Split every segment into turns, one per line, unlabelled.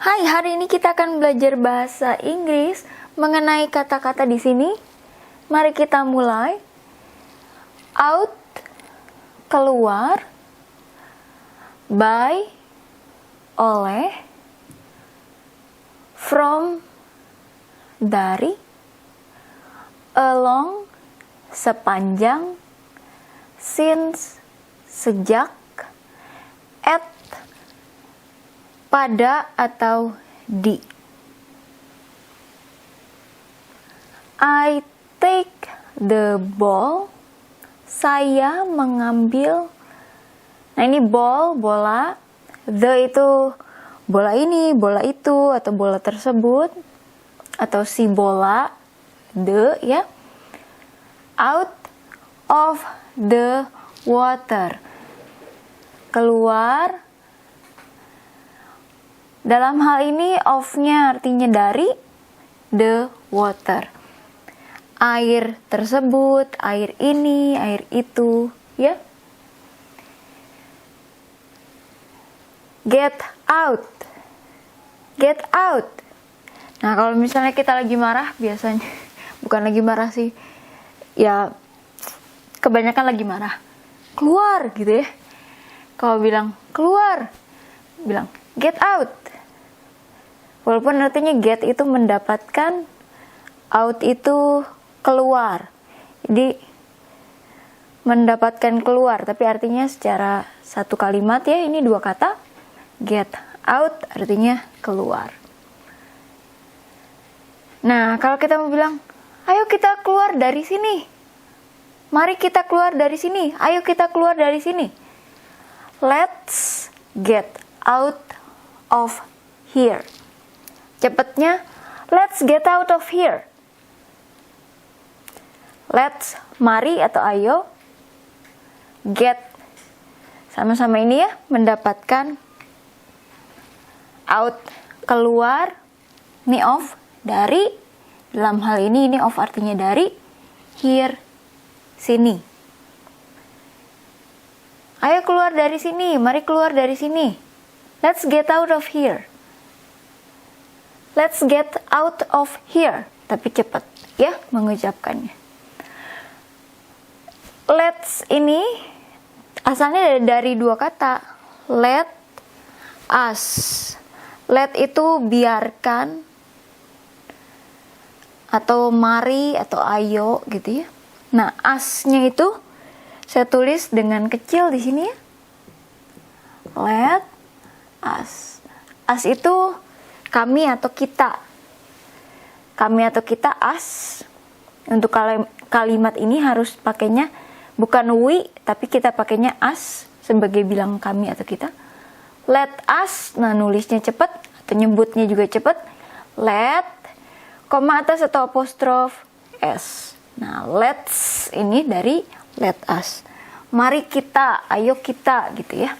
Hai, hari ini kita akan belajar bahasa Inggris mengenai kata-kata di sini. Mari kita mulai. Out, keluar. By, oleh. From, dari. Along, sepanjang. Since, sejak. At, pada atau di. I take the ball. Saya mengambil. Nah, ini ball, bola. The itu bola ini, bola itu, atau bola tersebut, atau si bola. The, ya. Out of the water. Keluar. Dalam hal ini of-nya artinya dari, the water. Air tersebut, air ini, air itu, ya. Get out. Get out. Nah, kalau misalnya kita lagi marah, biasanya bukan lagi marah sih. Ya, kebanyakan lagi marah. Keluar gitu ya. Kalau bilang keluar, bilang get out. Walaupun artinya get itu mendapatkan, out itu keluar. Jadi mendapatkan keluar, tapi artinya secara satu kalimat ya, ini dua kata. Get out artinya keluar. Nah, kalau kita mau bilang, ayo kita keluar dari sini. Mari kita keluar dari sini. Ayo kita keluar dari sini. Let's get out of here. Cepatnya, let's get out of here. Let's, mari atau ayo. Get, sama-sama ini ya, mendapatkan. Out, keluar. Ini of, dari. Dalam hal ini of artinya dari. Here, sini. Ayo keluar dari sini, mari keluar dari sini. Let's get out of here. Let's get out of here. Tapi cepat ya mengucapkannya. Let's ini asalnya dari dua kata. Let us. Let itu biarkan. Atau mari atau ayo gitu ya. Nah, us-nya itu saya tulis dengan kecil di sini ya. Let us. Us itu kami atau kita. Kami atau kita, us. Untuk kalimat ini harus pakainya bukan we, tapi kita pakainya us sebagai bilang kami atau kita. Let us, nah nulisnya cepat atau nyebutnya juga cepat. Let, koma atas atau apostrof s. Nah, let's ini dari let us. Mari kita, ayo kita gitu ya.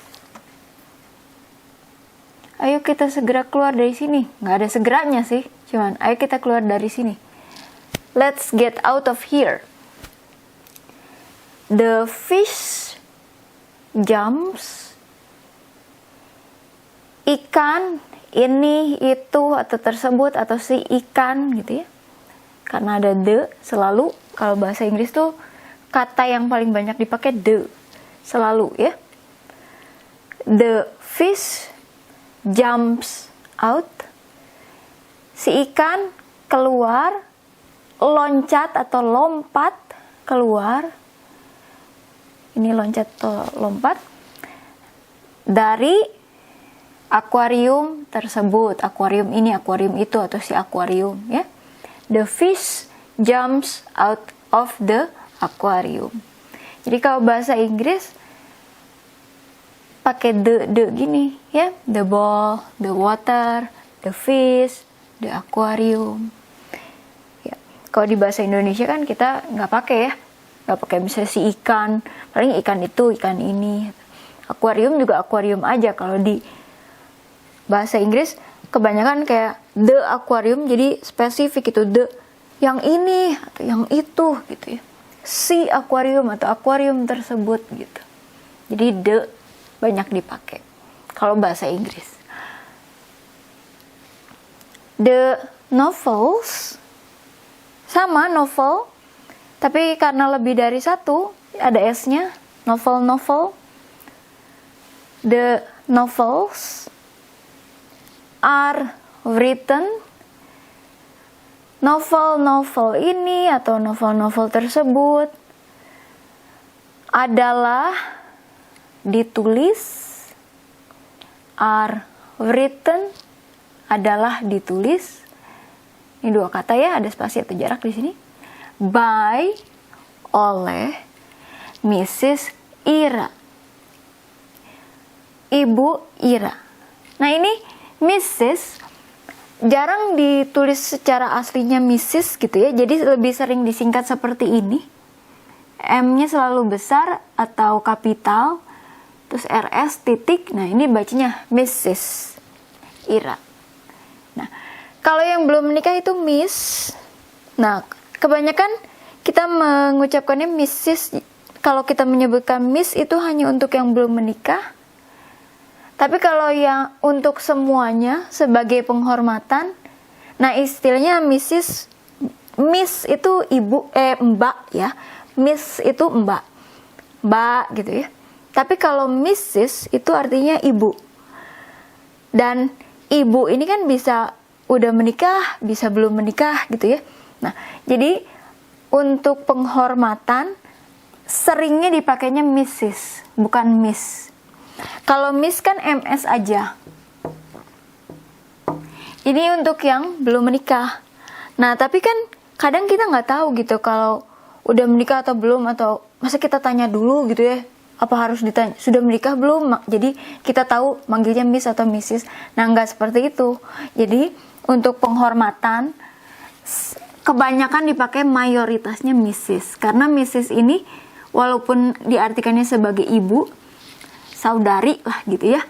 Ayo kita segera keluar dari sini. Nggak ada segeranya sih. Cuman, ayo kita keluar dari sini. Let's get out of here. The fish jumps. Ikan, ini, itu, atau tersebut, atau si ikan gitu ya. Karena ada the, selalu. Kalau bahasa Inggris tuh, kata yang paling banyak dipakai the. Selalu ya. The fish jumps out. Si ikan keluar, loncat atau lompat keluar. Ini loncat atau lompat dari akuarium tersebut. Akuarium ini, akuarium itu, atau si akuarium ya. The fish jumps out of the aquarium. Jadi kalau bahasa Inggris pakai the gini ya, the ball, the water, the fish, the aquarium. Ya. Kalau di bahasa Indonesia kan kita nggak pakai ya, nggak pakai misalnya si ikan, paling ikan itu, ikan ini. Akuarium juga akuarium aja. Kalau di bahasa Inggris kebanyakan kayak the aquarium, jadi spesifik itu the yang ini atau yang itu gitu ya. Si akuarium atau akuarium tersebut gitu. Jadi the banyak dipakai kalau bahasa Inggris. The novels, sama novel, tapi karena lebih dari satu, ada S-nya, novel. The novels are written, novel-novel ini atau novel-novel tersebut adalah ditulis, are written adalah ditulis. Ini dua kata ya, ada spasi atau jarak di sini. By, oleh Mrs. Ira, Ibu Ira. Nah ini Mrs. jarang ditulis secara aslinya Mrs. gitu ya, jadi lebih sering disingkat seperti ini. M-nya selalu besar atau kapital, terus RS titik. Nah ini bacanya Mrs. Ira. Nah kalau yang belum menikah itu Miss. Nah kebanyakan kita mengucapkannya Mrs. Kalau kita menyebutkan Miss itu hanya untuk yang belum menikah. Tapi kalau yang untuk semuanya sebagai penghormatan, nah istilahnya Miss itu ibu, mbak ya. Miss itu mbak gitu ya. Tapi kalau Mrs. itu artinya ibu. Dan ibu ini kan bisa udah menikah, bisa belum menikah gitu ya. Nah, jadi untuk penghormatan seringnya dipakainya Mrs. bukan Miss. Kalau Miss kan MS aja. Ini untuk yang belum menikah. Nah, tapi kan kadang kita nggak tahu gitu kalau udah menikah atau belum, atau masa kita tanya dulu gitu ya. Apa harus ditanya, sudah menikah belum? Jadi kita tahu manggilnya Miss atau Mrs. Nah, nggak seperti itu. Jadi untuk penghormatan kebanyakan dipakai mayoritasnya Mrs. Karena Mrs. ini walaupun diartikannya sebagai ibu, saudari lah gitu ya,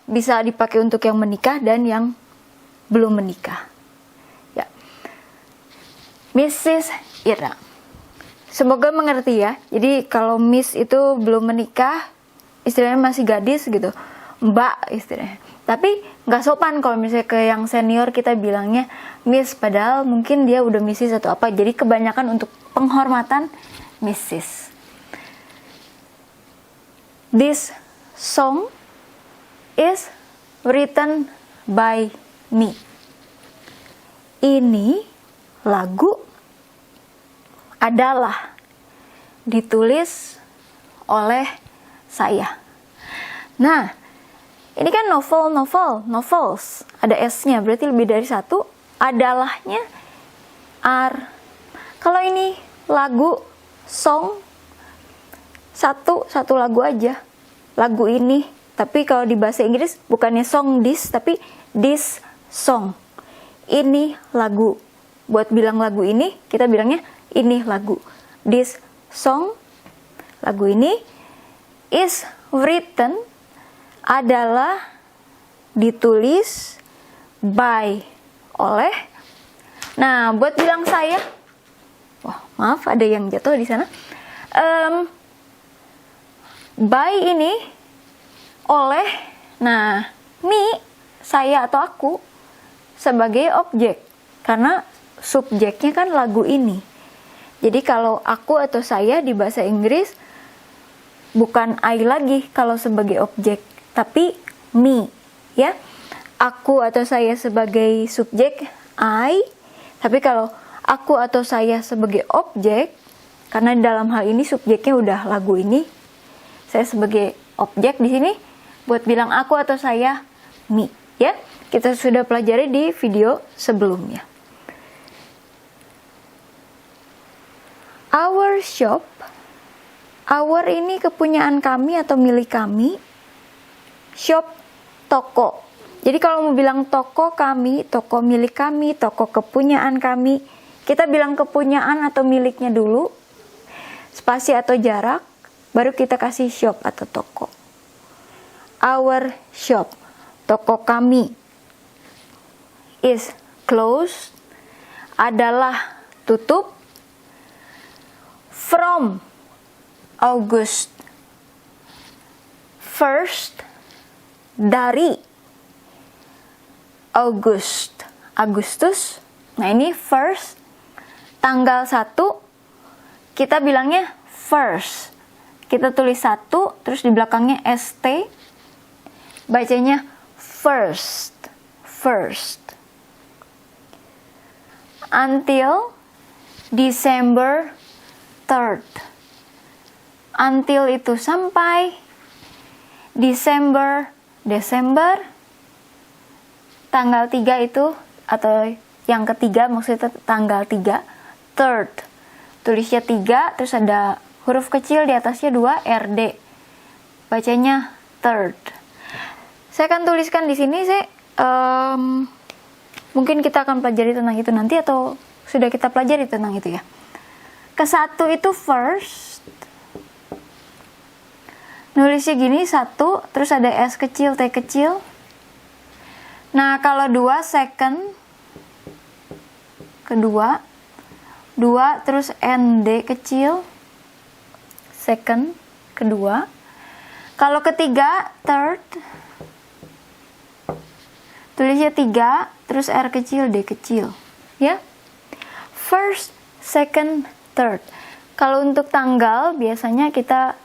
bisa dipakai untuk yang menikah dan yang belum menikah ya. Mrs. Ira, semoga mengerti ya. Jadi kalau Miss itu belum menikah, istilahnya masih gadis gitu, mbak istilahnya. Tapi nggak sopan kalau misalnya ke yang senior kita bilangnya Miss, padahal mungkin dia udah Mrs. atau apa. Jadi kebanyakan untuk penghormatan Mrs. This song is written by me. Ini lagu adalah ditulis oleh saya. Nah, ini kan novels. Ada S-nya, berarti lebih dari satu. Adalahnya are. Kalau ini lagu, song, satu lagu aja, lagu ini. Tapi kalau di bahasa Inggris bukannya song this, tapi this song. Ini lagu. Buat bilang lagu ini, kita bilangnya ini lagu. This song, lagu ini, is written, adalah ditulis, by, oleh. Nah, buat bilang saya, wah maaf ada yang jatuh di sana. By ini, oleh, nah, me, saya atau aku, sebagai objek. Karena subjeknya kan lagu ini. Jadi kalau aku atau saya di bahasa Inggris, bukan I lagi kalau sebagai objek, tapi me, ya. Aku atau saya sebagai subjek, I. Tapi kalau aku atau saya sebagai objek, karena dalam hal ini subjeknya udah lagu ini, saya sebagai objek di sini buat bilang aku atau saya, me, ya. Kita sudah pelajari di video sebelumnya. Our shop, our ini kepunyaan kami atau milik kami. Shop, toko. Jadi kalau mau bilang toko kami, toko milik kami, toko kepunyaan kami, kita bilang kepunyaan atau miliknya dulu, spasi atau jarak, baru kita kasih shop atau toko. Our shop, toko kami, is closed, adalah tutup, from August 1st, dari Agustus. Nah ini first. Tanggal 1 kita bilangnya first. Kita tulis 1 terus di belakangnya ST. Bacanya first. Until December 3rd. Until itu sampai, Desember tanggal 3 itu, atau yang ketiga maksudnya tanggal 3, third. Tulisnya 3 terus ada huruf kecil di atasnya 2 RD. Bacanya third. Saya akan tuliskan di sini, mungkin kita akan pelajari tentang itu nanti, atau sudah kita pelajari tentang itu ya. Ke-1 itu first. Nulisnya gini, 1, terus ada S kecil, T kecil. Nah, kalau 2 second. Kedua. 2 terus ND kecil. Second, kedua. Kalau ketiga, third. Tulisnya 3, terus R kecil, D kecil. Ya. First, second, third. Kalau untuk tanggal biasanya kita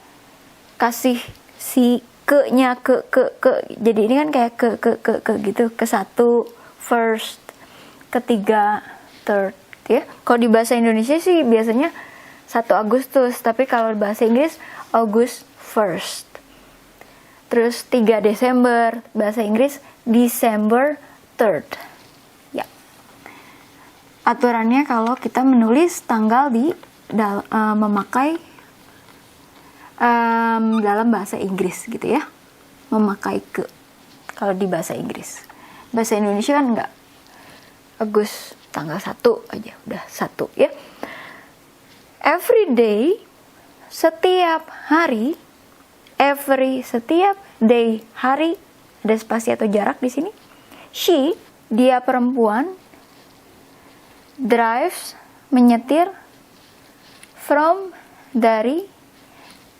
kasih si ke-nya ke. Jadi ini kan kayak ke gitu. Ke-1 first, ketiga third ya. Kalau di bahasa Indonesia sih biasanya 1 Agustus, tapi kalau bahasa Inggris August first. Terus 3 Desember, bahasa Inggris December 3rd. Ya. Aturannya kalau kita menulis tanggal di memakai dalam bahasa Inggris gitu ya. Memakai ke. Kalau di bahasa Inggris. Bahasa Indonesia kan enggak. Agus tanggal 1 aja, udah 1 ya. Every day, setiap hari, setiap day, hari, ada spasi atau jarak di sini. She, dia perempuan, drives, menyetir, from, dari,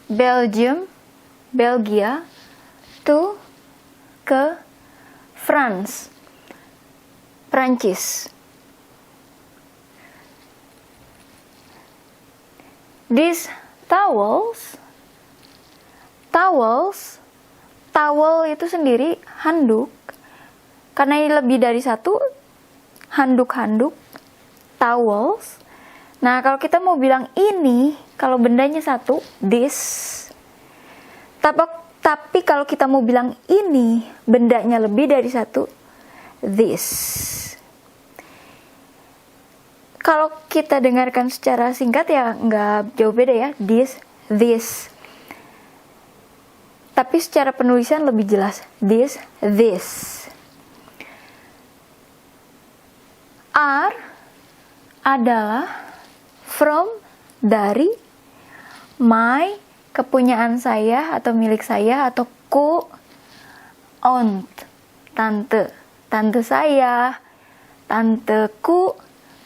Belgium, Belgia, to, ke, France, Prancis. These towels, towel itu sendiri handuk. Karena ini lebih dari 1, handuk-handuk, towels. Nah, kalau kita mau bilang ini, kalau bendanya 1, this. Tapi kalau kita mau bilang ini, bendanya lebih dari 1, this. Kalau kita dengarkan secara singkat ya nggak jauh beda ya, this. Tapi secara penulisan lebih jelas, this. Are adalah, from dari, my kepunyaan saya atau milik saya, atau ku, aunt tante saya, tanteku,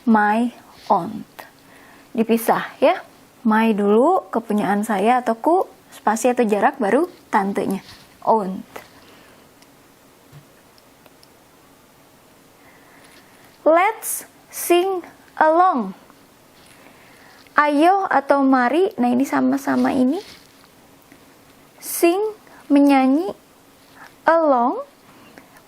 my aunt. Dipisah ya. My dulu kepunyaan saya atau ku, spasi atau jarak, baru tantenya, aunt. Let's sing along. Ayo atau mari. Nah ini sama-sama ini. Sing, menyanyi. Along.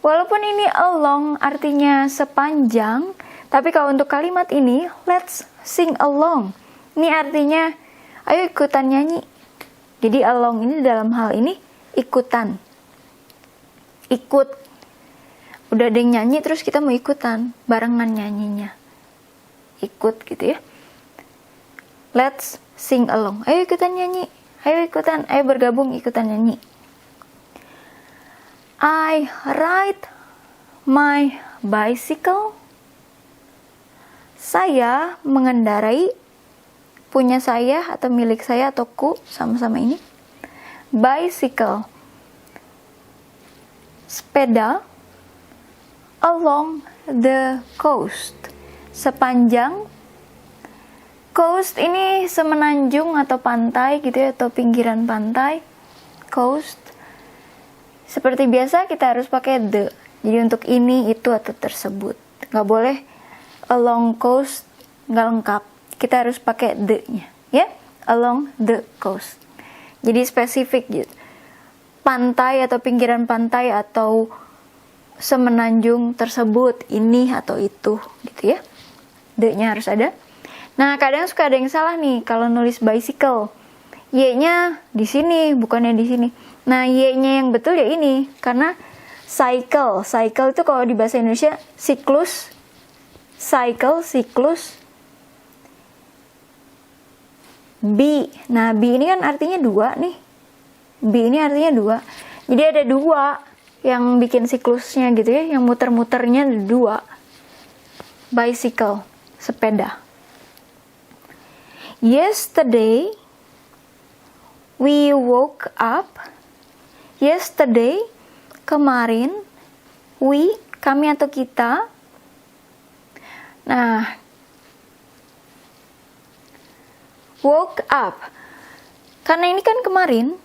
Walaupun ini along artinya sepanjang, tapi kalau untuk kalimat ini, let's sing along. Ini artinya, ayo ikutan nyanyi. Jadi along ini dalam hal ini ikutan. Ikut. Udah ada yang nyanyi, terus kita mau ikutan. Barengan nyanyinya. Ikut gitu ya. Let's sing along. Ayo ikutan nyanyi. Ayo bergabung ikutan nyanyi. I ride my bicycle. Saya mengendarai, punya saya atau milik saya atau ku, sama-sama ini. Bicycle, sepeda. Along the coast, sepanjang. Coast ini semenanjung atau pantai gitu ya, atau pinggiran pantai. Coast. Seperti biasa kita harus pakai the. Jadi untuk ini, itu, atau tersebut. Nggak boleh along coast, nggak lengkap. Kita harus pakai the-nya, ya. Along the coast. Jadi spesifik gitu. Pantai atau pinggiran pantai atau semenanjung tersebut, ini atau itu, gitu ya. The-nya harus ada. Nah, kadang suka ada yang salah nih kalau nulis bicycle. Y-nya di sini, bukannya di sini. Nah, Y-nya yang betul ya ini, karena cycle. Cycle itu kalau di bahasa Indonesia siklus. Cycle, siklus. B. Nah, B ini kan artinya 2 nih. B ini artinya 2. Jadi ada 2 yang bikin siklusnya gitu ya, yang muter-muternya ada 2. Bicycle, sepeda. Yesterday we woke up. Yesterday, kemarin. We, kami atau kita. Nah, woke up. Karena ini kan kemarin,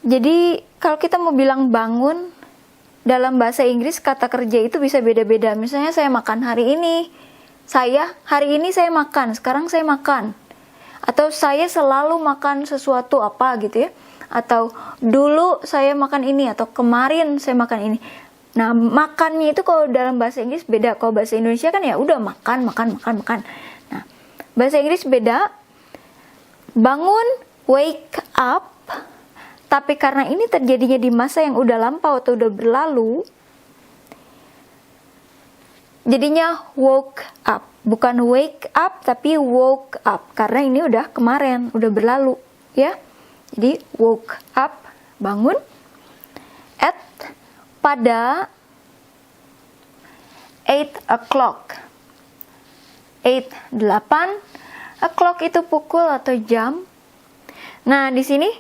jadi kalau kita mau bilang bangun, dalam bahasa Inggris kata kerja itu bisa beda-beda. Misalnya saya makan hari ini. Hari ini saya makan, sekarang saya makan. Atau saya selalu makan sesuatu apa gitu ya. Atau dulu saya makan ini, atau kemarin saya makan ini. Nah, makannya itu kalau dalam bahasa Inggris beda. Kalau bahasa Indonesia kan ya udah makan. Nah, bahasa Inggris beda. Bangun, wake up, tapi karena ini terjadinya di masa yang udah lampau atau udah berlalu, jadinya woke up. Bukan wake up, tapi woke up. Karena ini udah kemarin, udah berlalu, ya. Jadi woke up, bangun. At, pada 8 o'clock. 8 o'clock itu pukul atau jam. Nah, di sini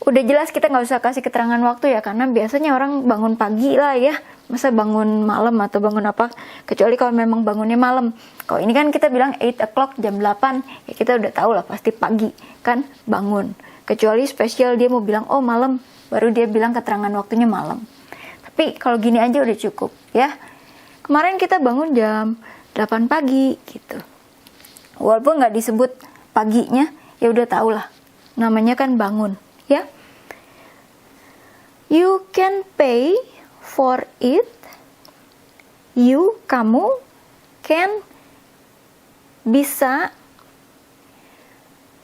udah jelas kita nggak usah kasih keterangan waktu ya, karena biasanya orang bangun pagi lah ya. Masa bangun malam atau bangun apa? Kecuali kalau memang bangunnya malam. Kalau ini kan kita bilang 8 o'clock, jam 8, ya kita udah tahu lah pasti pagi kan bangun. Kecuali spesial dia mau bilang oh malam, baru dia bilang keterangan waktunya malam. Tapi kalau gini aja udah cukup ya. Kemarin kita bangun jam 8 pagi gitu. Walaupun nggak disebut paginya, ya udah tau lah. Namanya kan bangun, ya. You can pay for it. You, kamu, can, bisa,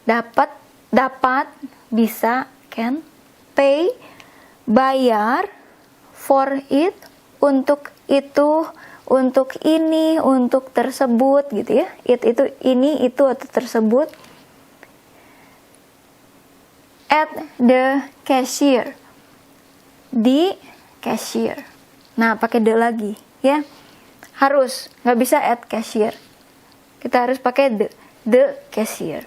dapat, bisa, can, pay, bayar, for it, untuk itu, untuk ini, untuk tersebut gitu ya. Itu ini, itu atau tersebut. At the cashier. Di cashier. Nah, pakai the lagi ya. Harus, nggak bisa at cashier. Kita harus pakai the cashier.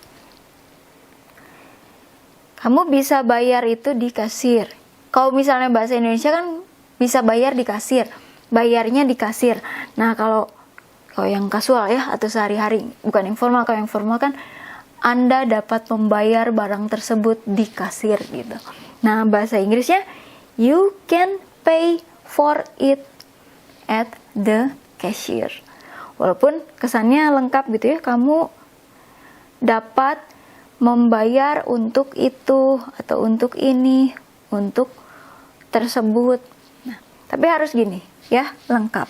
Kamu bisa bayar itu di kasir. Kalau misalnya bahasa Indonesia kan bisa bayar di kasir. Bayarnya di kasir. Nah, kalau yang kasual ya atau sehari-hari, bukan informal. Kalau yang formal kan Anda dapat membayar barang tersebut di kasir gitu. Nah, bahasa Inggrisnya you can pay for it at the cashier. Walaupun kesannya lengkap gitu ya, kamu dapat membayar untuk itu atau untuk ini, untuk tersebut. Nah, tapi harus gini ya, lengkap.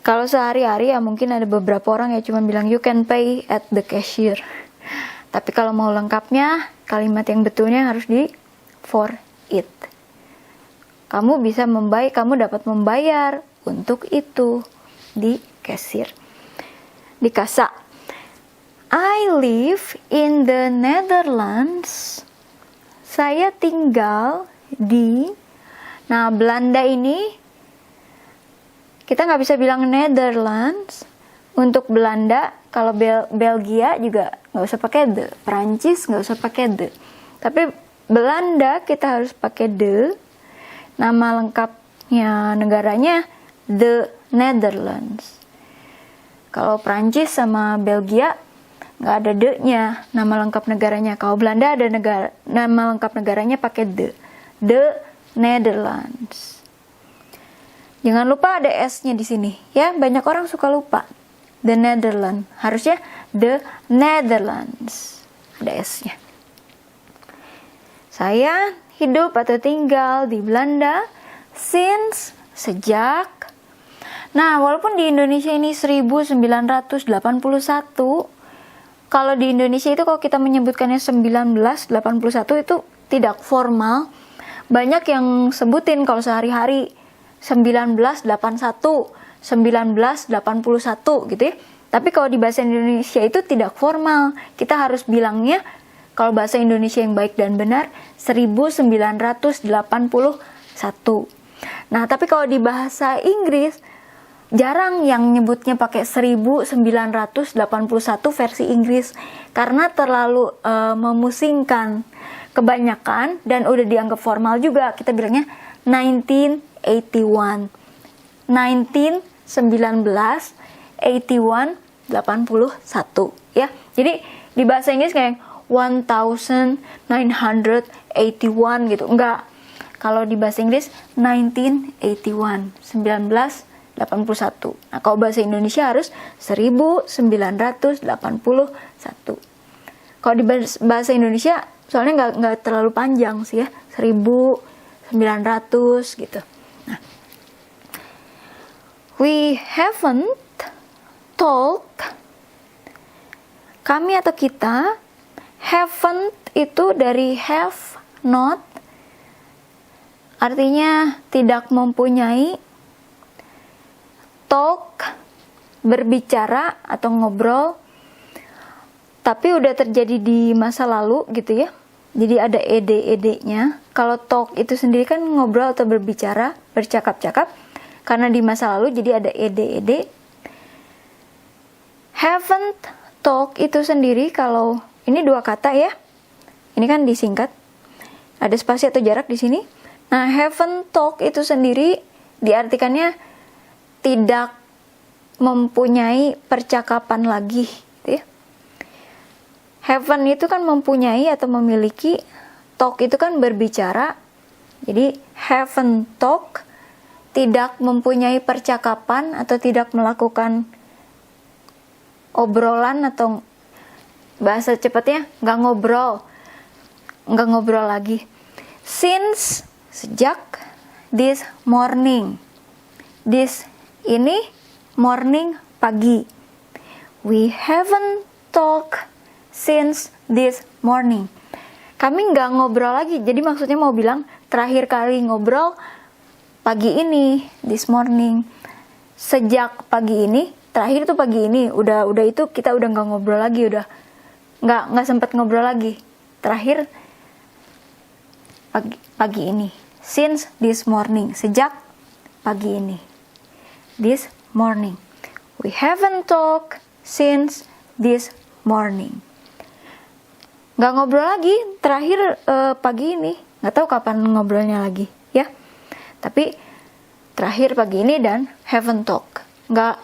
Kalau sehari-hari ya mungkin ada beberapa orang yang cuma bilang you can pay at the cashier. Tapi kalau mau lengkapnya, kalimat yang betulnya harus di for it. Kamu dapat membayar untuk itu di kasir. Di kasa. I live in the Netherlands. Saya tinggal di, nah Belanda ini kita nggak bisa bilang Netherlands. Untuk Belanda, kalau Belgia juga nggak usah pakai the. Perancis nggak usah pakai the. Tapi Belanda kita harus pakai the. Nama lengkapnya negaranya the Netherlands. Kalau Perancis sama Belgia nggak ada the-nya nama lengkap negaranya. Kalau Belanda ada nama lengkap negaranya pakai the The Netherlands. Jangan lupa ada S-nya di sini ya, banyak orang suka lupa. The Netherlands, harusnya The Netherlands. Ada S-nya. Saya hidup atau tinggal di Belanda since, sejak. Nah, walaupun di Indonesia ini 1981, kalau di Indonesia itu kalau kita menyebutkannya 1981 itu tidak formal. Banyak yang sebutin kalau sehari-hari 1981, 1981 gitu ya. Tapi kalau di bahasa Indonesia itu tidak formal. Kita harus bilangnya, kalau bahasa Indonesia yang baik dan benar, 1981. Nah, tapi kalau di bahasa Inggris, jarang yang nyebutnya pakai 1981 versi Inggris. Karena terlalu memusingkan kebanyakan dan udah dianggap formal juga. Kita bilangnya 1981 ya. Jadi di bahasa Inggris kayak 1981 gitu. Enggak. Kalau di bahasa Inggris 1981. Nah, kalau bahasa Indonesia harus 1981. Kalau di bahasa Indonesia soalnya nggak terlalu panjang sih ya, 1900 gitu. Nah, we haven't talked, kami atau kita, haven't itu dari have not, artinya tidak mempunyai, talk berbicara atau ngobrol, tapi udah terjadi di masa lalu gitu ya. Jadi ada ed-nya. Kalau talk itu sendiri kan ngobrol atau berbicara, bercakap-cakap. Karena di masa lalu jadi ada ed. Haven't talk itu sendiri kalau ini dua kata ya. Ini kan disingkat. Ada spasi atau jarak di sini. Nah, haven't talk itu sendiri diartikannya tidak mempunyai percakapan lagi gitu ya. Haven't itu kan mempunyai atau memiliki, talk itu kan berbicara. Jadi haven't talk, tidak mempunyai percakapan atau tidak melakukan obrolan, atau bahasa cepatnya nggak ngobrol lagi. Since, sejak, this morning. This ini morning, pagi. We haven't talked since this morning. Kami nggak ngobrol lagi. Jadi maksudnya mau bilang terakhir kali ngobrol pagi ini, this morning. Sejak pagi ini, terakhir tuh pagi ini. Udah itu kita udah nggak ngobrol lagi, udah nggak sempat ngobrol lagi. Terakhir pagi ini. Since this morning, sejak pagi ini. This morning. We haven't talked since this morning. Nggak ngobrol lagi, terakhir pagi ini. Nggak tahu kapan ngobrolnya lagi, ya. Tapi terakhir pagi ini dan haven't talk. Nggak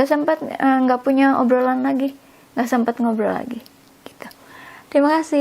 sempat, nggak punya obrolan lagi, nggak sempat ngobrol lagi. Gitu. Terima kasih.